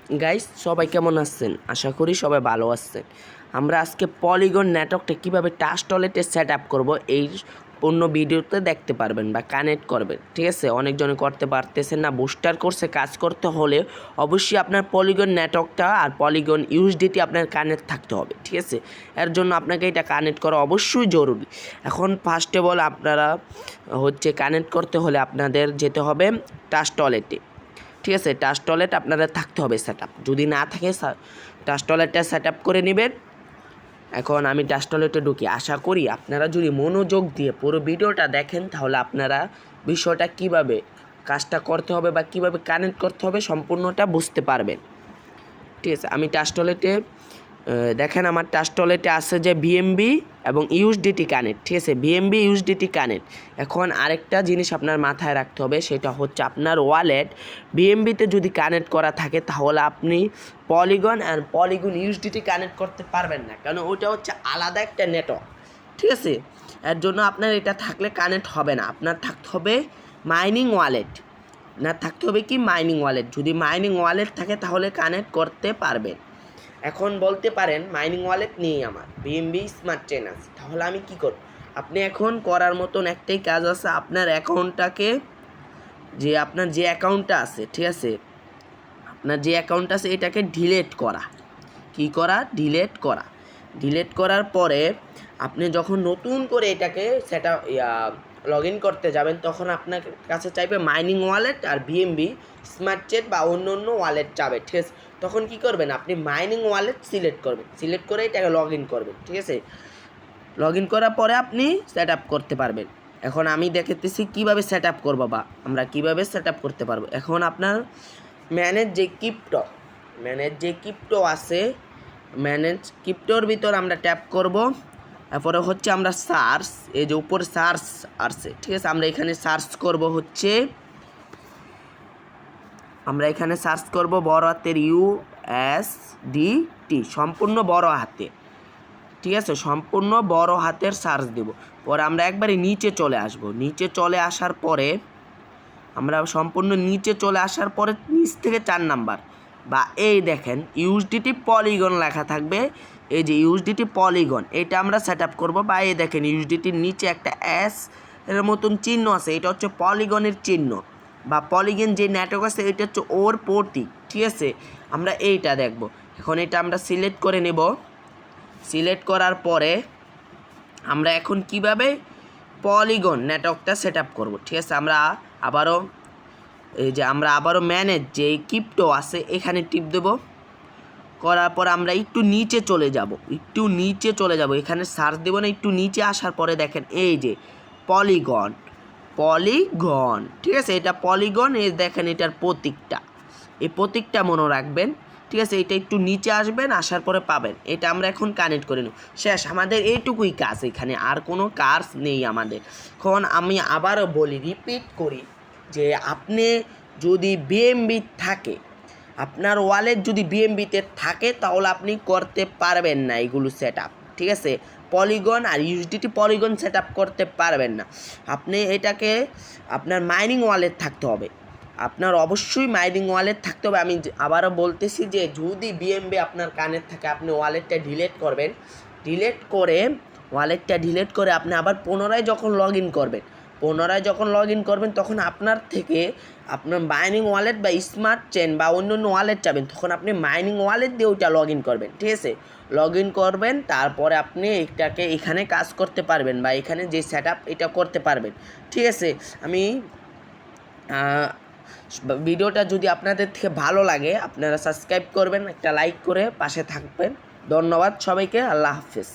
Guys সবাই কেমন আছেন? আশা করি সবাই ভালো আছেন। আমরা আজকে পলিগন নেটওয়ার্কটা কীভাবে টাচ টয়লেটে সেট আপ করবো এই পূর্ণ ভিডিওতে দেখতে পারবেন বা কানেক্ট করবেন। ঠিক আছে, অনেকজনে করতে পারতেছেন না, বুস্টার কোর্সে কাজ করতে হলে অবশ্যই আপনার পলিগন নেটওয়ার্কটা আর পলিগন ইউএসডিটি আপনার কানেক্ট থাকতে হবে। ঠিক আছে, এর জন্য আপনাকে এটা কানেক্ট করা অবশ্যই জরুরি। এখন ফার্স্ট অফ অল আপনারা কানেক্ট করতে হলে আপনাদের যেতে হবে টাচ টয়লেটে। ঠিক আছে, টাচ টয়লেট আপনাদের থাকতে হবে সেট আপ। যদি না থাকে টাচ টয়লেটটা সেট আপ করে নেবেন। এখন আমি টাচ টয়লেটে ঢুকি। আশা করি আপনারা যদি মনোযোগ দিয়ে পুরো ভিডিওটা দেখেন তাহলে আপনারা বিষয়টা কিভাবে কাজটা করতে হবে বা কিভাবে কানেক্ট করতে হবে সম্পূর্ণটা বুঝতে পারবেন। ঠিক আছে, আমি টাচ টয়লেটে দেখেন আমার টাচ টয়লেটে আছে যে বিএমবি এবং ইউএসডিটি কানেক্ট। ঠিক আছে, বিএমবি ইউএসডিটি কানেক্ট। এখন আরেকটা জিনিস আপনার মাথায় রাখতে হবে, সেটা হচ্ছে আপনার ওয়ালেট বিএমবিতে যদি কানেক্ট করা থাকে তাহলে আপনি পলিগন আর পলিগন ইউএসডিটি কানেক্ট করতে পারবেন না, কারণ ওইটা হচ্ছে আলাদা একটা নেটওয়ার্ক। ঠিক আছে, এর জন্য আপনার এটা থাকলে কানেক্ট হবে না। আপনার থাকতে হবে মাইনিং ওয়ালেট। না থাকতে হবে কি মাইনিং ওয়ালেট। যদি মাইনিং ওয়ালেট থাকে তাহলে কানেক্ট করতে পারবেন। এখন বলতে পারেন মাইনিং ওয়ালেট নেই আমার, বিএমবি স্মার্ট চেইন আছে, তাহলে আমি কি করব? আপনি এখন করার মতন একটাই কাজ আছে, আপনার অ্যাকাউন্টটাকে আপনার যে অ্যাকাউন্টটা আছে, ঠিক আছে, আপনার যে অ্যাকাউন্ট আছে এটাকে ডিলেট করা। কি করা? ডিলেট করা। ডিলেট করার পরে আপনি যখন নতুন করে এটাকে লগ ইন করতে যাবেন তখন আপনার কাছে চাইবে মাইনিং ওয়ালেট আর বিএমবি স্মার্ট চেন বা অন্য অন্য ওয়ালেট চাবে। ঠিক আছে, তখন কি করবেন? আপনি মাইনিং ওয়ালেট সিলেক্ট করবেন, সিলেক্ট করে এটাকে লগ ইন করবেন। ঠিক আছে, লগ ইন করার পরে আপনি সেট আপ করতে পারবেন। এখন আমি দেখাতেছি কীভাবে সেট আপ করবো বা আমরা কীভাবে সেট আপ করতে পারবো। এখন আপনার ম্যানেজ যে ক্রিপ্টো আছে, ম্যানেজ ক্রিপ্টোর ভিতর আমরা ট্যাপ করব। তারপরে হচ্ছে আমরা সার্চ, এই যে উপর সার্চ আসছে, ঠিক আছে, আমরা এখানে সার্চ করব বড় হাতের USDT, সম্পূর্ণ বড় হাতে। ঠিক আছে, সম্পূর্ণ বড় হাতের সার্চ দেব। পরে আমরা একবারে নিচে চলে আসব। নিচে চলে আসার পরে আমরা সম্পূর্ণ নিচে চলে আসার পরে নিচ থেকে 4 নাম্বার বা এই দেখেন ইউএসডিটি পলিগন লেখা থাকবে। এই যে ইউএসডিটি পলিগন, এটা আমরা সেট আপ করবো। বা এই দেখেন ইউএসডিটির নিচে একটা S এর মতন চিহ্ন আছে, এটা হচ্ছে পলিগনের চিহ্ন বা পলিগন যে নেটওয়ার্ক আছে এটা হচ্ছে ওর প্রতীক। ঠিক আছে, আমরা এইটা দেখব। এখন এটা আমরা সিলেক্ট করে নেব। সিলেক্ট করার পরে আমরা এখন কিভাবে পলিগন নেটওয়ার্কটা সেট আপ করবো। ঠিক আছে, আমরা আবারও ম্যানেজ যে ক্রিপ্টো আছে এখানে টিপ দেব। করার পর আমরা একটু নিচে চলে যাব, এখানে সার্চ দেব না, একটু নিচে আসার পরে দেখেন এই যে পলিগন। ঠিক আছে, এটা পলিগন। এই দেখেন এটার প্রতীকটা, এই প্রতীকটা মনে রাখবেন। ঠিক আছে, এটা একটু নিচে আসবেন, আসার পরে পাবেন। এটা আমরা এখন কানেক্ট করে নেব। শেষ, আমাদের এইটুকুই কাজ, এখানে আর কোনো কাজ নেই আমাদের। এখন আমি আবারও বলি, রিপিট করি, যে আপনি যদি বিএমবি থাকে, আপনার ওয়ালেট যদি বিএমবিতে থাকে তাহলে আপনি করতে পারবেন না এগুলো সেট আপ। ঠিক আছে, পলিগন আর ইউএসডিটি পলিগন সেট আপ করতে পারবেন না। আপনি এটাকে আপনার মাইনিং ওয়ালেট থাকতে হবে, আপনার অবশ্যই মাইনিং ওয়ালেট থাকতে হবে। আমি আবারও বলতেছি যে যদি বিএমবি আপনার কানেক্ট থাকে আপনি ওয়ালেটটা ডিলিট করবেন। ওয়ালেটটা ডিলিট করে আপনি আবার পুনরায় যখন লগ ইন করবেন তখন আপনার থেকে আপনার মাইনিং ওয়ালেট বা স্মার্ট চেন বা অন্য অন্য ওয়ালেট চাবেন, তখন আপনি মাইনিং ওয়ালেট দিয়ে ওইটা লগ ইন করবেন। ঠিক আছে, লগ ইন করবেন, তারপরে আপনি এটাকে এখানে কাজ করতে পারবেন বা এখানে যে সেট আপ এটা করতে পারবেন। ঠিক আছে, আমি ভিডিওটা যদি আপনাদের থেকে ভালো লাগে আপনারা সাবস্ক্রাইব করবেন, একটা লাইক করে পাশে থাকবেন। ধন্যবাদ সবাইকে, আল্লাহ হাফেজ।